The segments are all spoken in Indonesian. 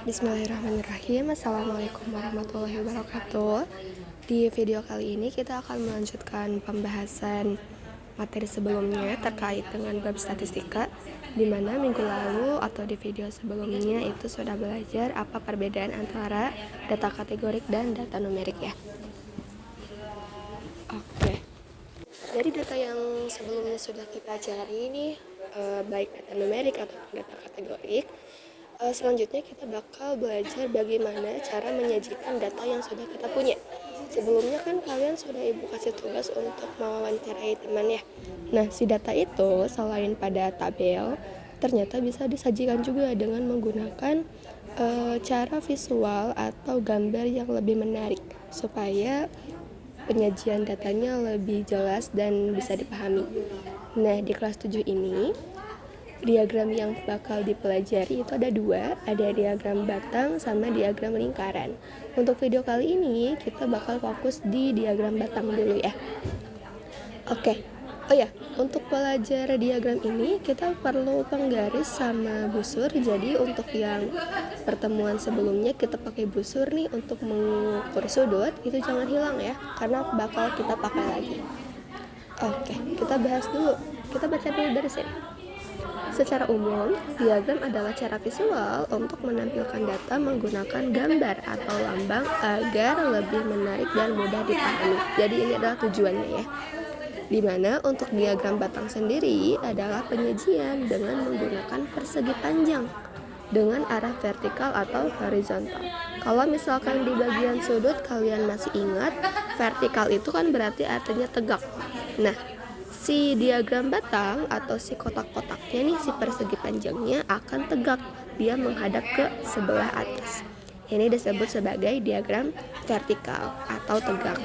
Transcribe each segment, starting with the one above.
Bismillahirrahmanirrahim. Assalamualaikum warahmatullahi wabarakatuh. Di video kali ini kita akan melanjutkan pembahasan materi sebelumnya terkait dengan bab statistika, di mana minggu lalu atau di video sebelumnya itu sudah belajar apa perbedaan antara data kategorik dan data numerik ya. Oke. Dari data yang sebelumnya sudah kita cari ini, baik data numerik ataupun data kategorik, selanjutnya kita bakal belajar bagaimana cara menyajikan data yang sudah kita punya. Sebelumnya kan kalian sudah ibu kasih tugas untuk mewawancarai teman ya. Nah, si data itu selain pada tabel, ternyata bisa disajikan juga dengan menggunakan cara visual atau gambar yang lebih menarik supaya penyajian datanya lebih jelas dan bisa dipahami. Nah, di kelas 7 ini diagram yang bakal dipelajari itu ada dua, ada diagram batang sama diagram lingkaran. Untuk video kali ini kita bakal fokus di diagram batang dulu ya. Oke. Oh ya, untuk belajar diagram ini kita perlu penggaris sama busur. Jadi untuk yang pertemuan sebelumnya kita pakai busur nih untuk mengukur sudut, itu jangan hilang ya, karena bakal kita pakai lagi. Oke, kita bahas dulu. Kita baca dulu dari sini. Secara umum, diagram adalah cara visual untuk menampilkan data menggunakan gambar atau lambang agar lebih menarik dan mudah dipahami. Jadi ini adalah tujuannya ya. Dimana untuk diagram batang sendiri adalah penyajian dengan menggunakan persegi panjang dengan arah vertikal atau horizontal. Kalau misalkan di bagian sudut kalian masih ingat, vertikal itu kan berarti artinya tegak. Nah, si diagram batang atau si kotak-kotaknya nih, si persegi panjangnya akan tegak, dia menghadap ke sebelah atas. Ini disebut sebagai diagram vertikal atau tegak.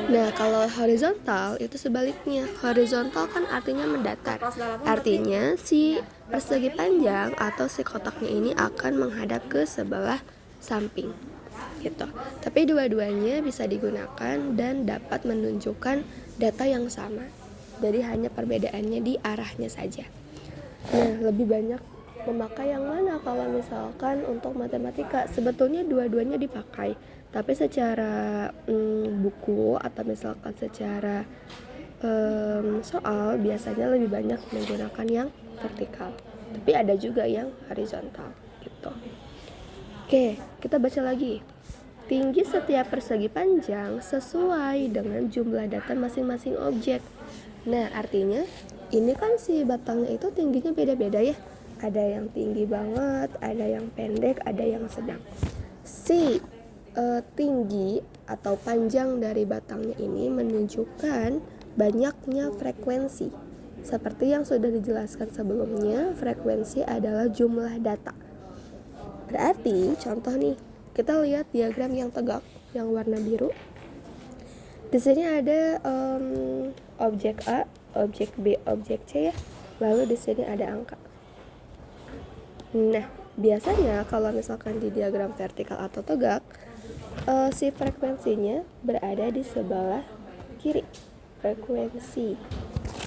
Nah, kalau horizontal itu sebaliknya. Horizontal kan artinya mendatar. Artinya si persegi panjang atau si kotaknya ini akan menghadap ke sebelah samping gitu. Tapi dua-duanya bisa digunakan dan dapat menunjukkan data yang sama. Jadi hanya perbedaannya di arahnya saja. Nah, lebih banyak memakai yang mana kalau misalkan untuk matematika? Sebetulnya dua-duanya dipakai, tapi secara buku atau misalkan secara soal biasanya lebih banyak menggunakan yang vertikal. Tapi ada juga yang horizontal gitu. Oke, kita baca lagi. Tinggi setiap persegi panjang sesuai dengan jumlah data masing-masing objek. Nah, artinya ini kan si batangnya itu tingginya beda-beda ya. Ada yang tinggi banget, ada yang pendek, ada yang sedang. Si tinggi atau panjang dari batangnya ini menunjukkan banyaknya frekuensi. Seperti yang sudah dijelaskan sebelumnya, frekuensi adalah jumlah data. Berarti contoh nih, kita lihat diagram yang tegak yang warna biru. Di sini ada objek A, objek B, objek C ya. Lalu di sini ada angka. Nah, biasanya kalau misalkan di diagram vertikal atau tegak, si frekuensinya berada di sebelah kiri. Frekuensi.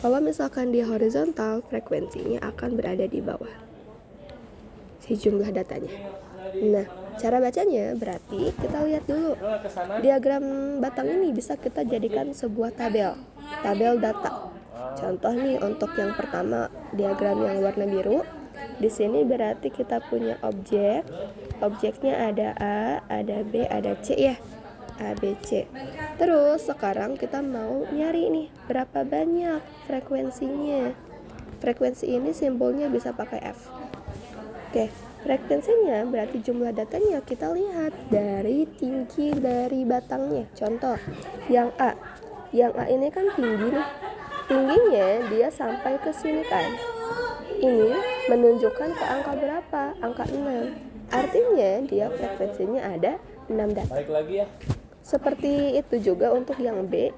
Kalau misalkan di horizontal, frekuensinya akan berada di bawah si jumlah datanya. Nah, cara bacanya berarti kita lihat dulu. Diagram batang ini bisa kita jadikan sebuah tabel data. Contoh nih untuk yang pertama, diagram yang warna biru. Di sini berarti kita punya objek. Objeknya ada A, ada B, ada C ya. A, B, C. Terus sekarang kita mau nyari nih berapa banyak frekuensinya. Frekuensi ini simbolnya bisa pakai F. Oke, frekuensinya berarti jumlah datanya kita lihat dari tinggi dari batangnya. Contoh, yang A. Yang A ini kan tinggi nih. Tingginya dia sampai ke sini kan. Ini menunjukkan ke angka berapa? Angka 6. Artinya dia frekuensinya ada 6 data. Balik lagi ya. Seperti itu juga untuk yang B.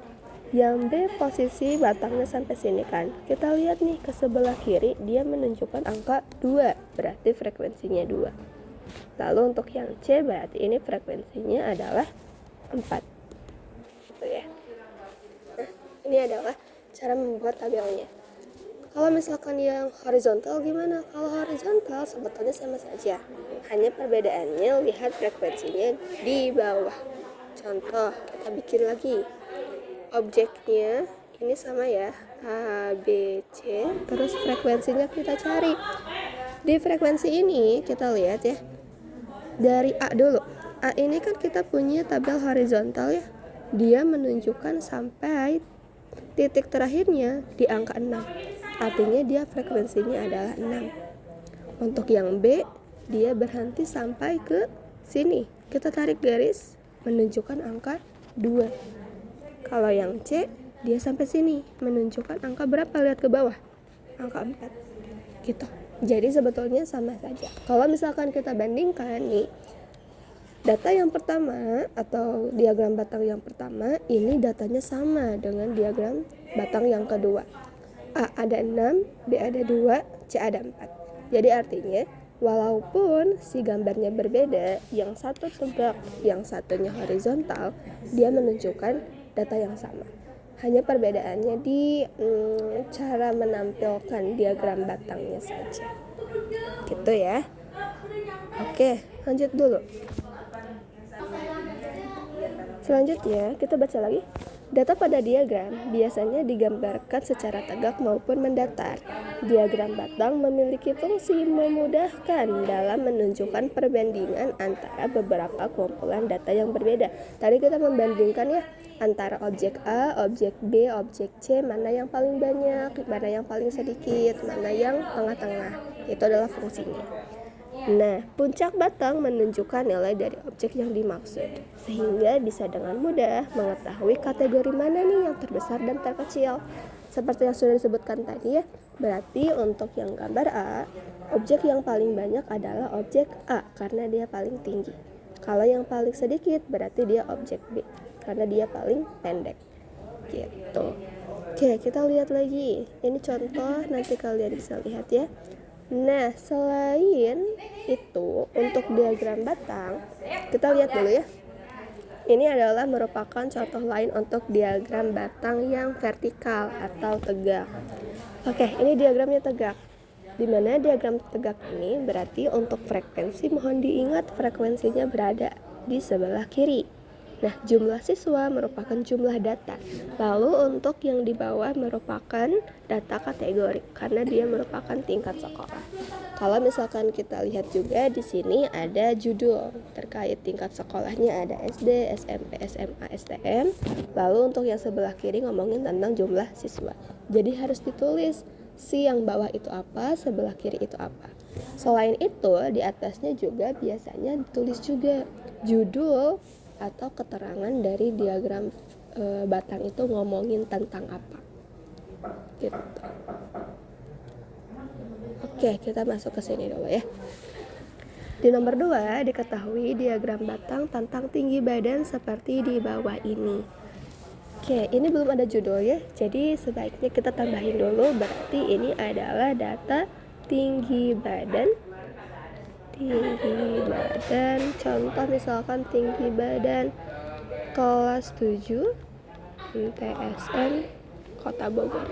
Yang B posisi batangnya sampai sini kan. Kita lihat nih ke sebelah kiri, dia menunjukkan angka 2, berarti frekuensinya 2. Lalu untuk yang C berarti ini frekuensinya adalah 4. Gitu ya. Nah, ini adalah cara membuat tabelnya. Kalau misalkan yang horizontal gimana? Kalau horizontal sebetulnya sama saja. Hanya perbedaannya lihat frekuensinya di bawah. Contoh, kita bikin lagi. Objeknya ini sama ya, A, B, C, terus frekuensinya kita cari. Di frekuensi ini kita lihat ya, dari A dulu. A ini kan kita punya tabel horizontal ya. Dia menunjukkan sampai titik terakhirnya di angka 6. Artinya dia frekuensinya adalah 6. Untuk yang B, dia berhenti sampai ke sini. Kita tarik garis menunjukkan angka 2. Kalau yang C, dia sampai sini menunjukkan angka berapa? Lihat ke bawah. Angka 4. Gitu. Jadi sebetulnya sama saja. Kalau misalkan kita bandingkan nih, data yang pertama atau diagram batang yang pertama ini datanya sama dengan diagram batang yang kedua. A ada 6, B ada 2, C ada 4. Jadi artinya walaupun si gambarnya berbeda, yang satu tegak, yang satunya horizontal, dia menunjukkan data yang sama. Hanya perbedaannya di cara menampilkan diagram batangnya saja. Gitu ya. Oke, lanjut dulu. Selanjutnya, kita baca lagi. Data pada diagram biasanya digambarkan secara tegak maupun mendatar. Diagram batang memiliki fungsi memudahkan dalam menunjukkan perbandingan antara beberapa kumpulan data yang berbeda. Tadi kita membandingkan ya, antara objek A, objek B, objek C, mana yang paling banyak, mana yang paling sedikit, mana yang tengah-tengah. Itu adalah fungsinya. Nah, puncak batang menunjukkan nilai dari objek yang dimaksud, sehingga bisa dengan mudah mengetahui kategori mana nih yang terbesar dan terkecil. Seperti yang sudah disebutkan tadi ya, berarti untuk yang gambar A, objek yang paling banyak adalah objek A karena dia paling tinggi. Kalau yang paling sedikit berarti dia objek B karena dia paling pendek. Gitu. Oke, kita lihat lagi. Ini contoh, nanti kalian bisa lihat ya. Nah, selain itu untuk diagram batang, kita lihat dulu ya. Ini adalah merupakan contoh lain untuk diagram batang yang vertikal atau tegak. Oke, ini diagramnya tegak. Di mana diagram tegak ini berarti untuk frekuensi, mohon diingat frekuensinya berada di sebelah kiri. Nah, jumlah siswa merupakan jumlah data. Lalu untuk yang di bawah merupakan data kategori karena dia merupakan tingkat sekolah. Kalau misalkan kita lihat juga di sini ada judul terkait tingkat sekolahnya, ada SD, SMP, SMA, STM. Lalu untuk yang sebelah kiri ngomongin tentang jumlah siswa. Jadi harus ditulis si yang bawah itu apa, sebelah kiri itu apa. Selain itu, di atasnya juga biasanya ditulis juga judul atau keterangan dari diagram batang itu ngomongin tentang apa gitu. Oke, kita masuk ke sini dulu ya. Di nomor 2 diketahui diagram batang tentang tinggi badan seperti di bawah ini. Oke, ini belum ada judul ya, jadi sebaiknya kita tambahin dulu. Berarti ini adalah data tinggi badan. Contoh misalkan tinggi badan kelas 7 TSN Kota Bogor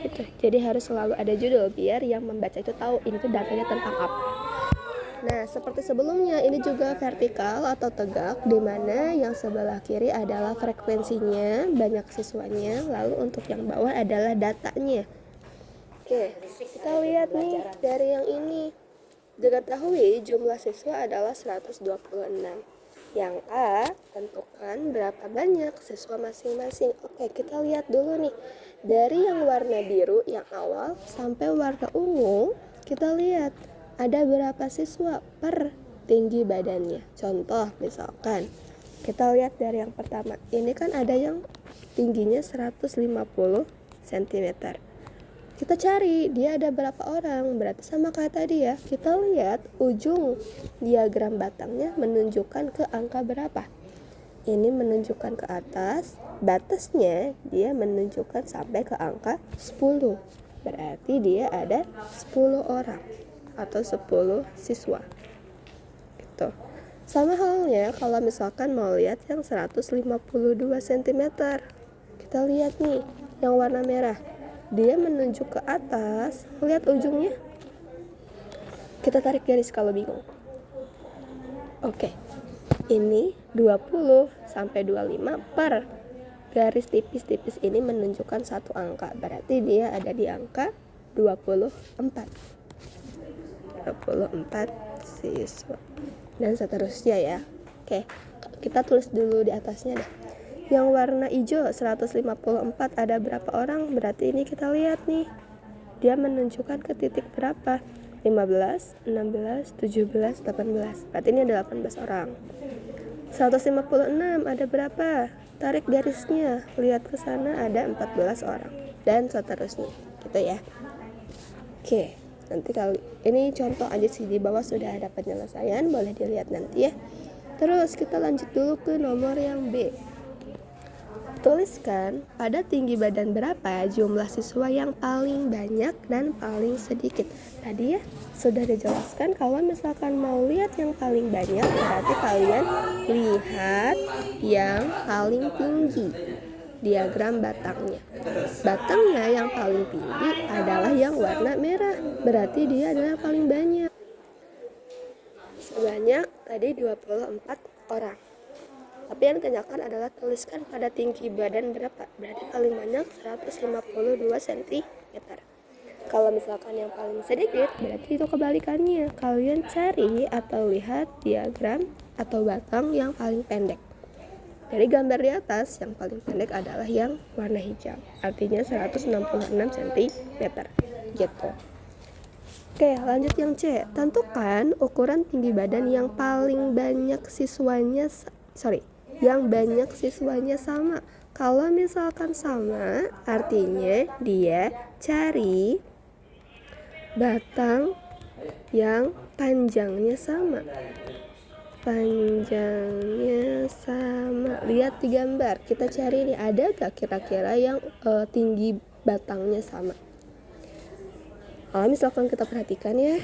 gitu. Jadi harus selalu ada judul biar yang membaca itu tahu ini tuh datanya tentang apa. Nah, seperti sebelumnya ini juga vertikal atau tegak, di mana yang sebelah kiri adalah frekuensinya, banyak siswanya, lalu untuk yang bawah adalah datanya. Oke, kita lihat nih dari yang ini. Diketahui jumlah siswa adalah 126. Yang A, tentukan berapa banyak siswa masing-masing. Oke, kita lihat dulu nih. Dari yang warna biru yang awal sampai warna ungu, kita lihat ada berapa siswa per tinggi badannya. Contoh misalkan, kita lihat dari yang pertama. Ini kan ada yang tingginya 150 cm. Kita cari dia ada berapa orang, berarti sama kayak tadi ya. Kita lihat ujung diagram batangnya menunjukkan ke angka berapa. Ini menunjukkan ke atas, batasnya dia menunjukkan sampai ke angka 10. Berarti dia ada 10 orang atau 10 siswa. Gitu. Sama halnya kalau misalkan mau lihat yang 152 cm. Kita lihat nih yang warna merah. dia menunjuk ke atas. Lihat ujungnya. Kita tarik garis kalau bingung. Oke. Ini 20 sampai 25 per garis tipis-tipis ini menunjukkan satu angka. Berarti dia ada di angka 24 siswa. Dan seterusnya ya. Oke, kita tulis dulu di atasnya dah. Yang warna hijau 154 ada berapa orang? Berarti ini kita lihat nih. Dia menunjukkan ke titik berapa? 15, 16, 17, 18. Berarti ini ada 18 orang. 156 ada berapa? Tarik garisnya, lihat ke sana ada 14 orang. Dan seterusnya. Gitu ya. Oke, nanti kali ini contoh aja sih, di bawah sudah ada penyelesaian, boleh dilihat nanti ya. Terus kita lanjut dulu ke nomor yang B. Tuliskan pada tinggi badan berapa jumlah siswa yang paling banyak dan paling sedikit. Tadi ya sudah dijelaskan, kalau misalkan mau lihat yang paling banyak berarti kalian lihat yang paling tinggi, diagram batangnya. Batangnya yang paling tinggi adalah yang warna merah, berarti dia adalah paling banyak. Sebanyak tadi 24 orang. Tapi yang ditanyakan adalah tuliskan pada tinggi badan berapa. Berarti paling banyak 152 cm. Kalau misalkan yang paling sedikit, berarti itu kebalikannya. Kalian cari atau lihat diagram atau batang yang paling pendek. Dari gambar di atas, yang paling pendek adalah yang warna hijau. Artinya 166 cm. Gitu. Oke, lanjut yang C. Tentukan ukuran tinggi badan yang paling banyak siswanya sama. Kalau misalkan sama, artinya dia cari batang yang panjangnya sama. Lihat di gambar, kita cari nih, ada gak kira-kira yang tinggi batangnya sama. Kalau misalkan kita perhatikan ya,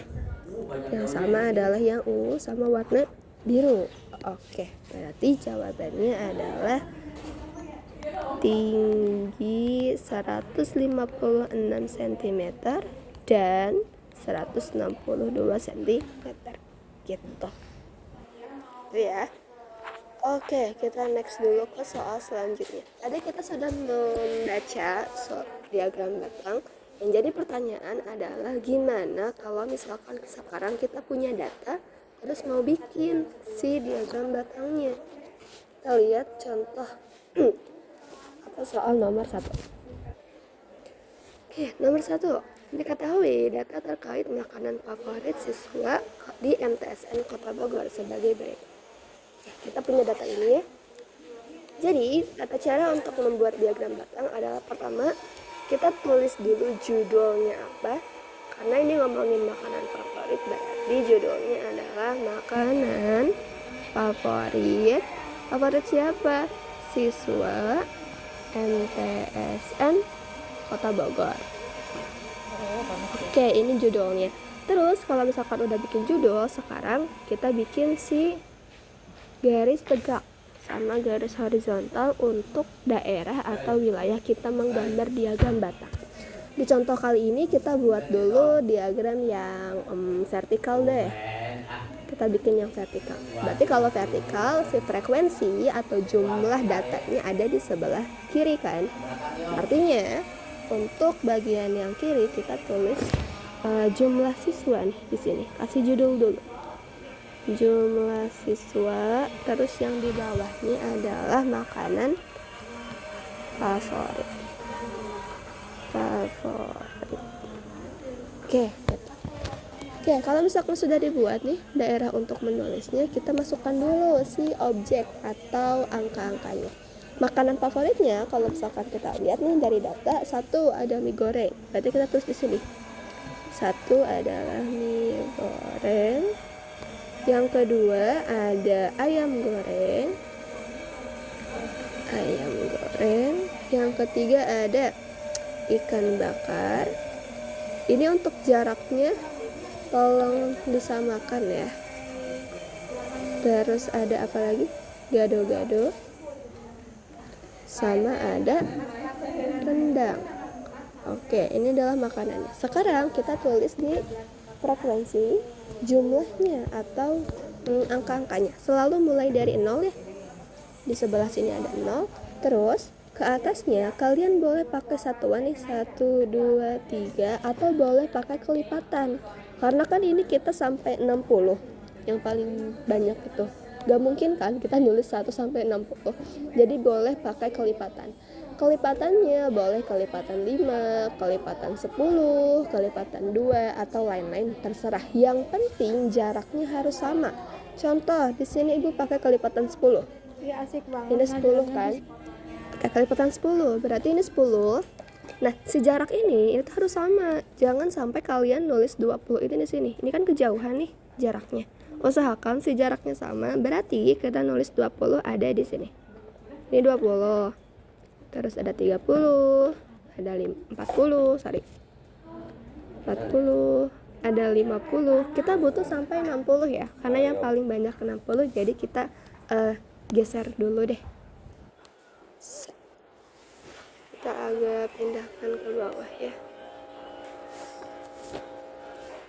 yang sama adalah yang ungu sama warna biru. Oke, berarti jawabannya adalah tinggi 156 cm dan 162 cm. Gitu. Itu ya. Oke, kita next dulu ke soal selanjutnya. Tadi kita sudah membaca diagram batang. Yang jadi pertanyaan adalah gimana kalau misalkan sekarang kita punya data terus mau bikin si diagram batangnya. Kita lihat contoh soal nomor 1. Oke, nomor 1. Diketahui data terkait makanan favorit siswa di MTSN Kota Bogor sebagai berikut. Kita punya data ini ya. Jadi, tata cara untuk membuat diagram batang adalah pertama, kita tulis dulu judulnya apa. Karena ini ngomongin makanan favorit, berarti judulnya adalah makanan favorit. Favorit siapa? Siswa MTSN Kota Bogor. Oke, ini judulnya. Terus kalau misalkan udah bikin judul, sekarang kita bikin si garis tegak sama garis horizontal untuk daerah atau wilayah kita menggambar diagram batang. Di contoh kali ini kita buat dulu diagram yang vertikal deh. Kita bikin yang vertikal. Berarti kalau vertikal, si frekuensi atau jumlah datanya ada di sebelah kiri kan. Artinya untuk bagian yang kiri kita tulis jumlah siswa nih di sini. Kasih judul dulu. Jumlah siswa, terus yang di bawahnya adalah makanan favorit. Oke, kalau misalkan sudah dibuat nih daerah untuk menulisnya, kita masukkan dulu si objek atau angka-angkanya. Makanan favoritnya kalau misalkan kita lihat nih dari data, 1 ada mie goreng. Berarti kita tulis di sini. 1 adalah mie goreng. Yang kedua ada ayam goreng. Yang ketiga ada ikan bakar. Ini untuk jaraknya tolong disamakan ya. Terus ada apa lagi? Gado-gado. Sama ada rendang. Oke, ini adalah makanannya. Sekarang kita tulis di frekuensi jumlahnya atau angka-angkanya. Selalu mulai dari 0 ya. Di sebelah sini ada 0. Terus ke atasnya kalian boleh pakai satuan nih, 1, 2, 3, atau boleh pakai kelipatan. Karena kan ini kita sampai 60, yang paling banyak itu. Gak mungkin kan kita nulis 1 sampai 60. Jadi boleh pakai kelipatan. Kelipatannya boleh kelipatan 5, kelipatan 10, kelipatan 2, atau lain-lain, terserah. Yang penting jaraknya harus sama. Contoh, di sini Ibu pakai kelipatan 10. Ya, asik banget. Ini 10 kan? Pakai kelipatan 10, berarti ini 10. Nah, si jarak ini itu harus sama. Jangan sampai kalian nulis 20 itu di sini. Ini kan kejauhan nih jaraknya. Usahakan si jaraknya sama, berarti kita nulis 20 ada di sini. Ini 20. Terus ada 30, ada 40, 40, ada 50. Kita butuh sampai 60 ya, karena yang paling banyak 60, jadi kita geser dulu deh. Kita agak pindahkan ke bawah ya.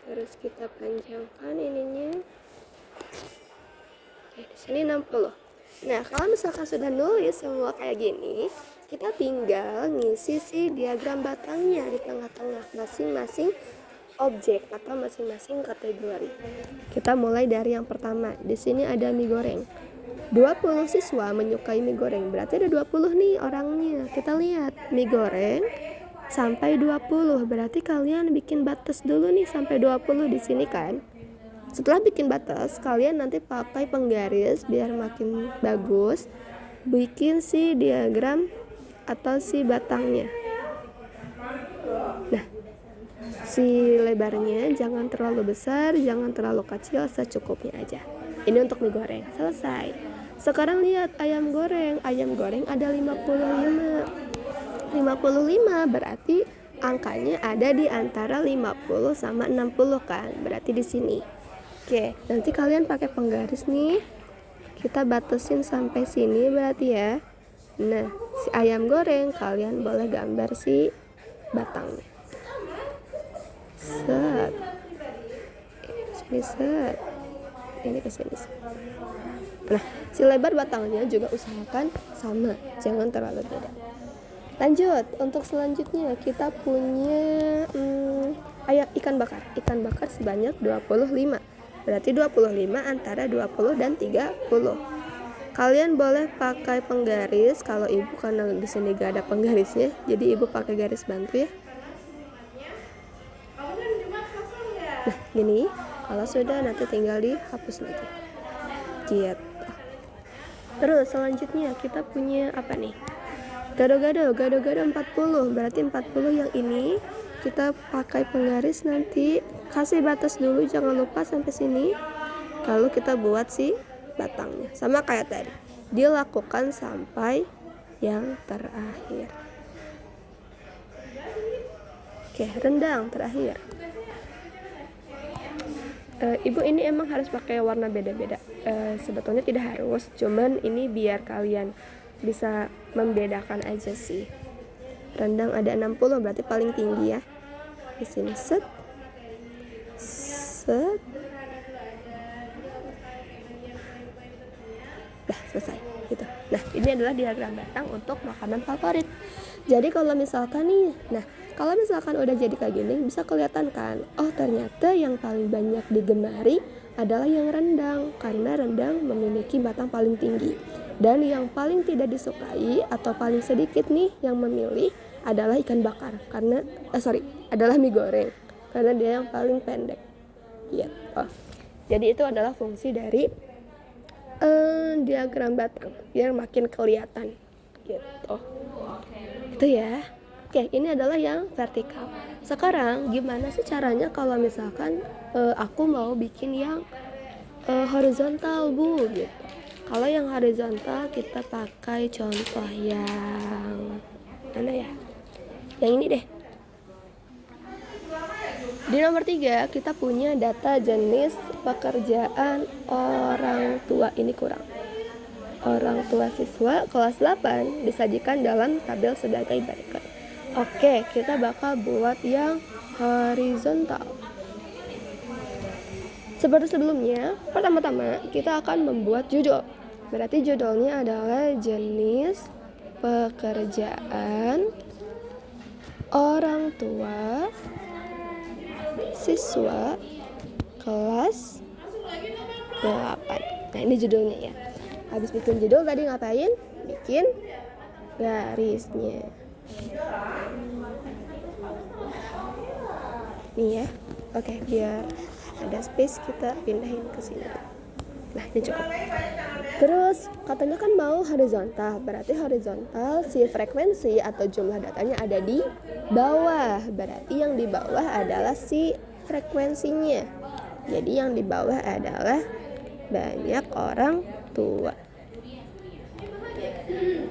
Terus kita panjangkan ininya. Oke, di sini 60. Nah, kalau misalkan sudah nulis semua kayak gini, kita tinggal ngisi si diagram batangnya di tengah-tengah masing-masing objek atau masing-masing kategori. Kita mulai dari yang pertama. Di sini ada mie goreng. 20 siswa menyukai mie goreng. Berarti ada 20 nih orangnya. Kita lihat mie goreng sampai 20. Berarti kalian bikin batas dulu nih sampai 20 di sini kan. Setelah bikin batas, kalian nanti pakai penggaris biar makin bagus. Bikin si diagram atau si batangnya. Nah, si lebarnya jangan terlalu besar, jangan terlalu kecil, secukupnya aja. Ini untuk mie goreng. Selesai. Sekarang lihat ayam goreng. Ayam goreng ada 55. 55 berarti angkanya ada di antara 50 sama 60 kan? Berarti di sini. Oke, nanti kalian pakai penggaris nih. Kita batasin sampai sini berarti ya. Nah, si ayam goreng kalian boleh gambar si batangnya. Set. Ini kesini set. Ini kesini set. Nah, si lebar batangnya juga usahakan sama, jangan terlalu beda. Lanjut, untuk selanjutnya kita punya ikan bakar. Ikan bakar sebanyak 25. Berarti 25 antara 20 dan 30. Kalian boleh pakai penggaris. Kalau ibu karena di sini gak ada penggarisnya, jadi ibu pakai garis bantu ya. Nah, gini. Kalau sudah nanti tinggal dihapus lagi. Gitu. Terus selanjutnya kita punya apa nih? Gado-gado 40. Berarti 40 yang ini kita pakai penggaris, nanti kasih batas dulu, jangan lupa sampai sini. Lalu kita buat si batangnya sama kayak tadi, dilakukan sampai yang terakhir. Oke, rendang terakhir. Ibu ini emang harus pakai warna beda-beda. Sebetulnya tidak harus, cuman ini biar kalian bisa membedakan aja sih. Rendang ada 60 berarti paling tinggi ya. Di sini set. Dah selesai gitu. Nah, ini adalah diagram batang untuk makanan favorit. Jadi kalau misalkan udah jadi kayak gini, bisa kelihatan kan, oh ternyata yang paling banyak digemari adalah yang rendang, karena rendang memiliki batang paling tinggi. Dan yang paling tidak disukai atau paling sedikit nih yang memilih adalah ikan bakar, adalah mie goreng, karena dia yang paling pendek. Gitu. Jadi itu adalah fungsi dari diagram batang biar makin kelihatan gitu. Itu ya. Oke, ini adalah yang vertikal. Sekarang gimana sih caranya kalau misalkan aku mau bikin yang horizontal, Bu, gitu. Kalau yang horizontal kita pakai contoh yang mana ya? Yang ini deh. Di nomor 3 kita punya data jenis pekerjaan orang tua ini kurang. Orang tua siswa kelas 8 disajikan dalam tabel sebagai berikut. Oke, kita bakal buat yang horizontal. Seperti sebelumnya, pertama-tama kita akan membuat judul. Berarti judulnya adalah jenis pekerjaan orang tua siswa kelas 8. Nah, ini judulnya ya. Habis bikin judul tadi ngapain? Bikin garisnya. Nih ya. Oke, biar ada space kita pindahin ke sini. Nah, ini cukup. Terus katanya kan mau horizontal, berarti horizontal si frekuensi atau jumlah datanya ada di bawah. Berarti yang di bawah adalah si frekuensinya. Jadi yang di bawah adalah banyak orang tua.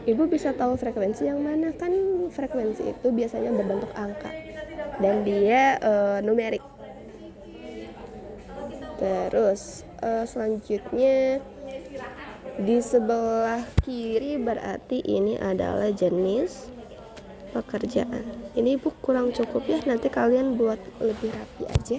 Ibu bisa tahu frekuensi yang mana? Kan frekuensi itu biasanya berbentuk angka dan dia numerik. Terus selanjutnya di sebelah kiri berarti ini adalah jenis pekerjaan. Ini Ibu kurang cukup ya, nanti kalian buat lebih rapi aja.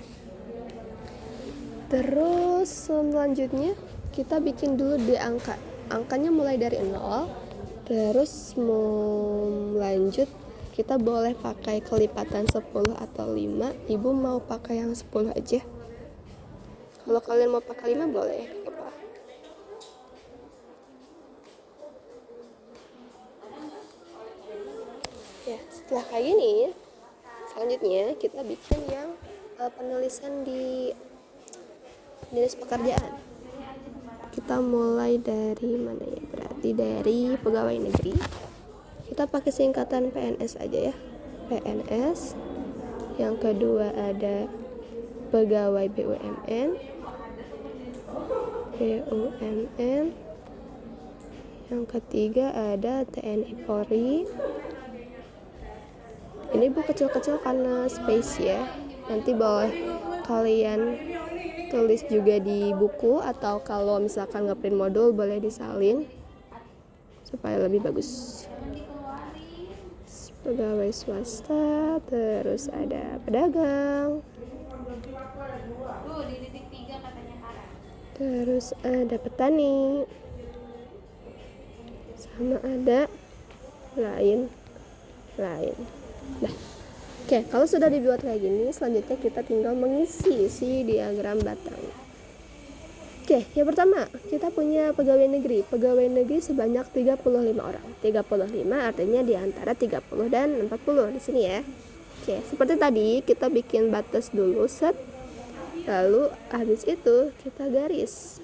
Terus selanjutnya kita bikin dulu di angka. Angkanya mulai dari 0. Terus mau lanjut kita boleh pakai kelipatan 10 atau 5. Ibu mau pakai yang 10 aja. Kalau kalian mau pakai 5 boleh. Ya, setelah kayak gini, selanjutnya kita bikin yang penulisan di jenis pekerjaan. Kita mulai dari mana ya? Berarti dari pegawai negeri. Kita pakai singkatan PNS aja ya. PNS. Yang kedua ada pegawai BUMN. BUMN. Yang ketiga ada TNI Polri. Ini Bu kecil-kecil karena space ya. Nanti boleh kalian tulis juga di buku atau kalau misalkan ngeprint modul boleh disalin supaya lebih bagus. Pegawai swasta, terus ada pedagang, terus ada petani, sama ada lain. Nah, oke, kalau sudah dibuat kayak gini, selanjutnya kita tinggal mengisi si diagram batang. Oke, yang pertama, kita punya pegawai negeri. Pegawai negeri sebanyak 35 orang. 35 artinya di antara 30 dan 40 di sini ya. Oke, seperti tadi kita bikin batas dulu set. Lalu habis itu kita garis.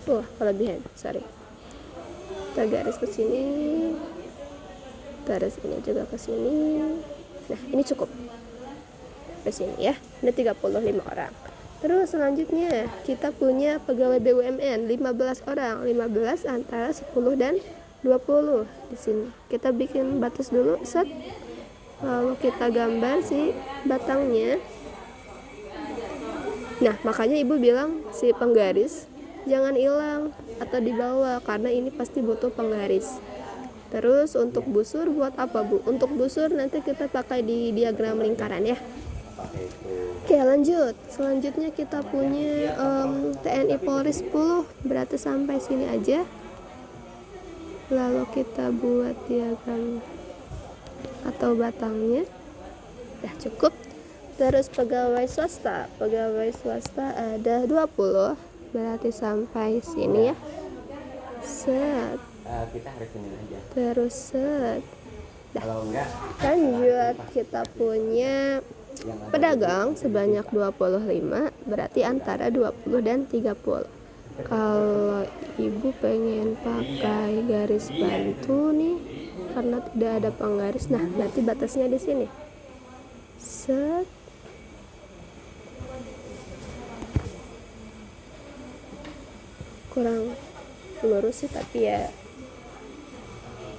Kelebihan, sorry. Kita garis ke sini. Garis ini juga ke sini. Nah, ini cukup. Ke sini ya. Ini 35 orang. Terus selanjutnya kita punya pegawai BUMN 15 orang. 15 antara 10 dan 20 di sini. Kita bikin batas dulu set. Lalu kita gambar si batangnya. Nah, makanya Ibu bilang si penggaris jangan hilang atau dibawa karena ini pasti butuh penggaris. Terus untuk busur buat apa Bu? Untuk busur nanti kita pakai di diagram lingkaran ya. Oke, lanjut. Selanjutnya kita punya TNI Polri 10. Berarti sampai sini aja. Lalu kita buat diagram atau batangnya. Udah cukup. Terus pegawai swasta. Pegawai swasta ada 20. Berarti sampai sini ya. Set. Kita harus ini aja. Terus set. Kalau enggak, lanjut kita punya pedagang sebanyak 25, berarti antara 20 dan 30. Kalau Ibu pengen pakai garis bantu nih karena tidak ada penggaris, nah berarti batasnya di sini. Set. Kurang lurus sih tapi ya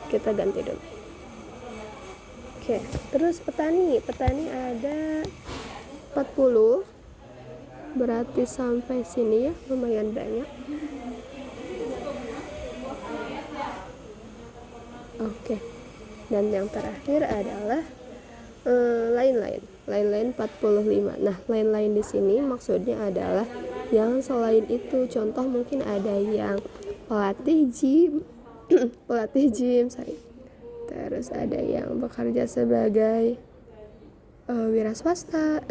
kita ganti dulu. Oke, terus petani ada 40, berarti sampai sini ya, lumayan banyak. Oke, Dan yang terakhir adalah lain-lain. Lain-lain 45. Nah, lain-lain di sini maksudnya adalah yang selain itu. Contoh mungkin ada yang pelatih gym, terus ada yang bekerja sebagai wira swasta,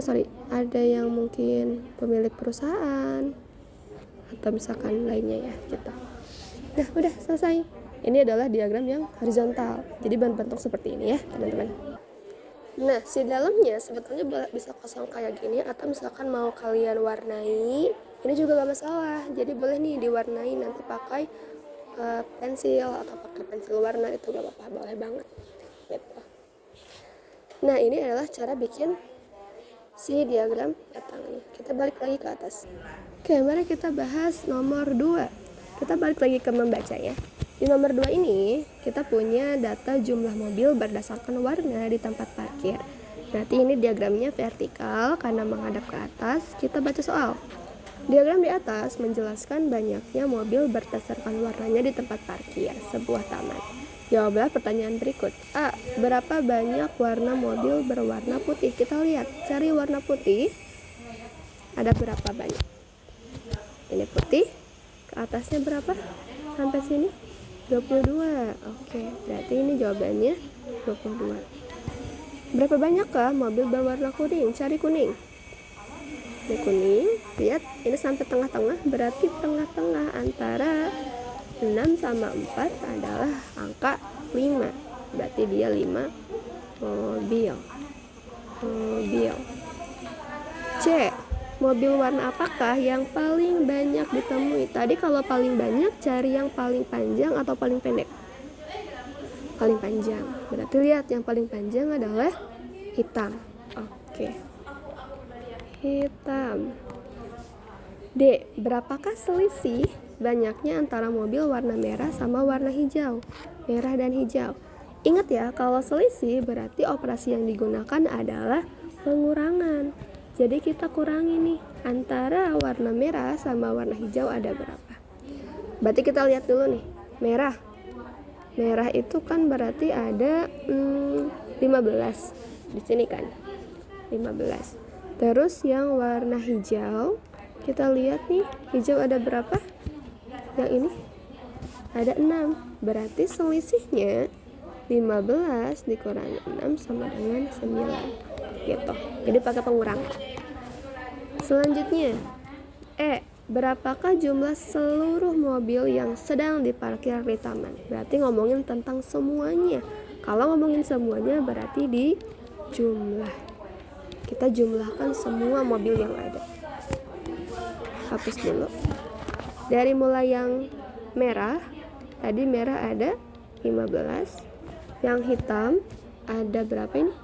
ada yang mungkin pemilik perusahaan atau misalkan lainnya ya gitu. Nah, udah selesai. Ini adalah diagram yang horizontal. Jadi bentuk seperti ini ya, teman-teman. Nah, si dalamnya sebetulnya bisa kosong kayak gini atau misalkan mau kalian warnai, ini juga gak masalah. Jadi boleh nih diwarnai nanti pakai pensil atau pakai pensil warna, itu gak apa-apa, boleh banget gitu. Nah, ini adalah cara bikin si diagram batangnya. Kita balik lagi ke atas. Oke, mari kita bahas nomor 2. Kita balik lagi ke membaca ya. Di nomor 2 ini kita punya data jumlah mobil berdasarkan warna di tempat parkir. Berarti ini diagramnya vertikal karena menghadap ke atas. Kita baca soal. Diagram di atas menjelaskan banyaknya mobil berdasarkan warnanya di tempat parkir sebuah taman. Jawablah pertanyaan berikut. A. Berapa banyak warna mobil berwarna putih? Kita lihat, cari warna putih. Ada berapa banyak? Ini putih. Ke atasnya berapa? Sampai sini 22. Oke, berarti ini jawabannya 22. Berapa banyakkah mobil berwarna kuning? Cari kuning. Ini kuning. Lihat, ini sampai tengah-tengah, berarti tengah-tengah antara 6 sama 4 adalah angka 5. Berarti dia 5 mobil. C. Mobil warna apakah yang paling banyak ditemui? Tadi kalau paling banyak cari yang paling panjang atau paling pendek? Paling panjang. Berarti lihat yang paling panjang adalah hitam. Oke. Hitam. D. Berapakah selisih banyaknya antara mobil warna merah sama warna hijau? Merah dan hijau. Ingat ya, kalau selisih berarti operasi yang digunakan adalah pengurangan. Jadi kita kurangi nih, antara warna merah sama warna hijau ada berapa. Berarti kita lihat dulu nih, merah. Merah itu kan berarti ada 15. Di sini kan 15. Terus yang warna hijau, kita lihat nih, hijau ada berapa? Yang ini ada 6. Berarti selisihnya 15 dikurangi 6 sama dengan 9 gitu. Jadi pakai pengurangan. Selanjutnya E. Berapakah jumlah seluruh mobil yang sedang diparkir di taman? Berarti ngomongin tentang semuanya. Kalau ngomongin semuanya berarti di jumlah. Kita jumlahkan semua mobil yang ada. Hapus dulu. Dari mulai yang merah, tadi merah ada 15. Yang hitam ada berapa ini?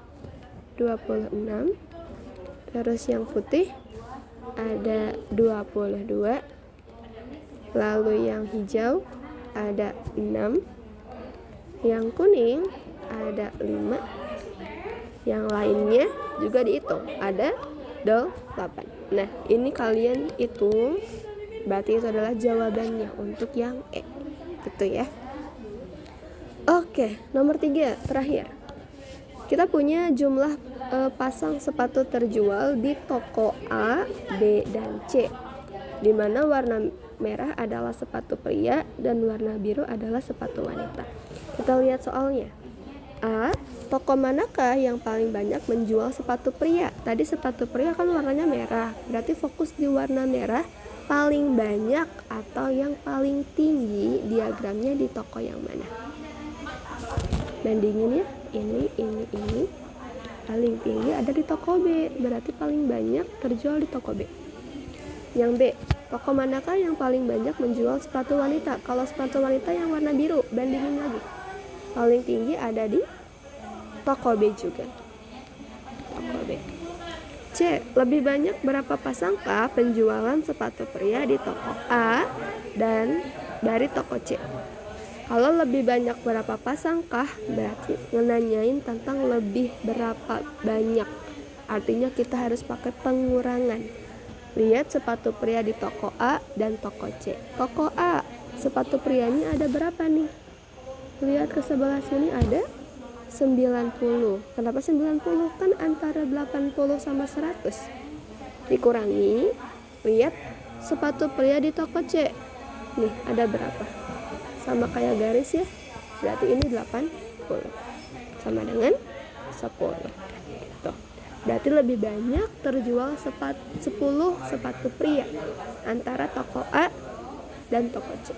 26. Terus yang putih ada 22. Lalu yang hijau ada 6. Yang kuning ada 5. Yang lainnya juga dihitung, ada 8. Nah, ini kalian hitung, berarti itu adalah jawabannya untuk yang E. Gitu ya. Oke, nomor 3 terakhir. Kita punya jumlah pasang sepatu terjual di toko A, B, dan C, di mana warna merah adalah sepatu pria dan warna biru adalah sepatu wanita. Kita lihat soalnya. A. Toko manakah yang paling banyak menjual sepatu pria? Tadi sepatu pria kan warnanya merah, berarti fokus di warna merah. Paling banyak atau yang paling tinggi diagramnya di toko yang mana? Bandingin ya, ini. Paling tinggi ada di toko B, berarti paling banyak terjual di toko B. Yang B, toko manakah yang paling banyak menjual sepatu wanita? Kalau sepatu wanita yang warna biru, bandingin lagi. Paling tinggi ada di toko B juga. Toko B. C, lebih banyak berapa pasangkah penjualan sepatu pria di toko A dan dari toko C? Kalau lebih banyak berapa pasangkah, berarti ngenanyain tentang lebih berapa banyak. Artinya kita harus pakai pengurangan. Lihat sepatu pria di toko A dan toko C. Toko A, sepatu prianya ada berapa nih? Lihat ke sebelah sini ada 90. Kenapa 90? Kan antara 80 sama 100. Dikurangi, lihat sepatu pria di toko C. Nih, ada berapa? Sama kayak garis ya. Berarti ini 80. Sama dengan 10. Gitu. Berarti lebih banyak terjual 10 sepatu pria antara toko A dan toko C.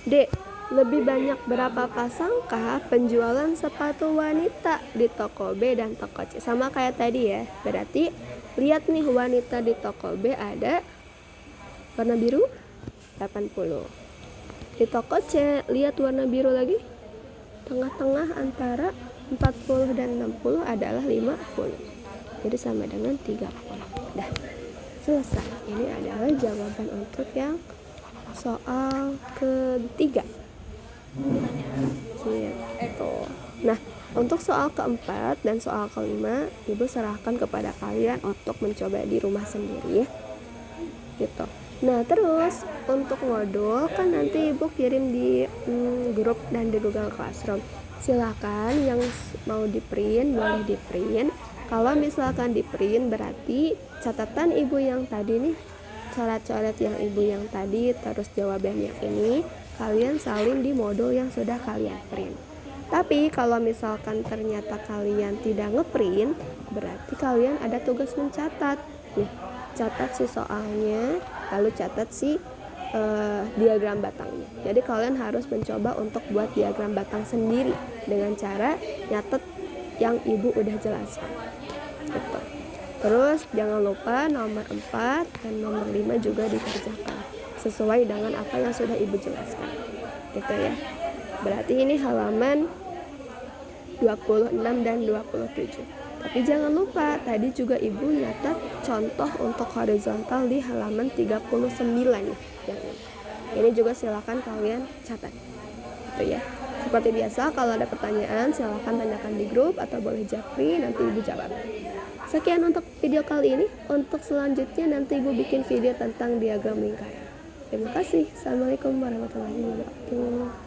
D. Lebih banyak berapa pasangkah penjualan sepatu wanita di toko B dan toko C? Sama kayak tadi ya. Berarti lihat nih, wanita di toko B ada warna biru 80. Di toko C lihat warna biru lagi. Tengah-tengah antara 40 dan 60 adalah 50. Jadi sama dengan 30. Dah, selesai. Ini adalah jawaban untuk yang soal ketiga. Gitu. Nah, untuk soal keempat dan soal kelima, Ibu serahkan kepada kalian untuk mencoba di rumah sendiri ya. Gitu. Nah, terus untuk modul kan nanti Ibu kirim di grup dan di Google Classroom. Silakan yang mau di print boleh di print. Kalau misalkan di print berarti catatan Ibu yang tadi nih, coret-coret yang Ibu yang tadi, terus jawabannya ini kalian salin di modul yang sudah kalian print. Tapi kalau misalkan ternyata kalian tidak ngeprint, berarti kalian ada tugas mencatat. Nih, catat si soalnya, lalu catat si diagram batangnya. Jadi kalian harus mencoba untuk buat diagram batang sendiri dengan cara nyatet yang Ibu udah jelaskan. Gitu. Terus jangan lupa nomor 4 dan nomor 5 juga dikerjakan sesuai dengan apa yang sudah Ibu jelaskan. Gitu ya. Berarti ini halaman 26 dan 27. Tapi jangan lupa tadi juga Ibu nyatat contoh untuk horizontal di halaman 39 nih. Ini juga silakan kalian catat. Gitu ya. Seperti biasa kalau ada pertanyaan silakan tanyakan di grup atau boleh japri, nanti Ibu jawab. Sekian untuk video kali ini. Untuk selanjutnya nanti Ibu bikin video tentang diagram lingkaran. Terima kasih. Assalamualaikum warahmatullahi wabarakatuh.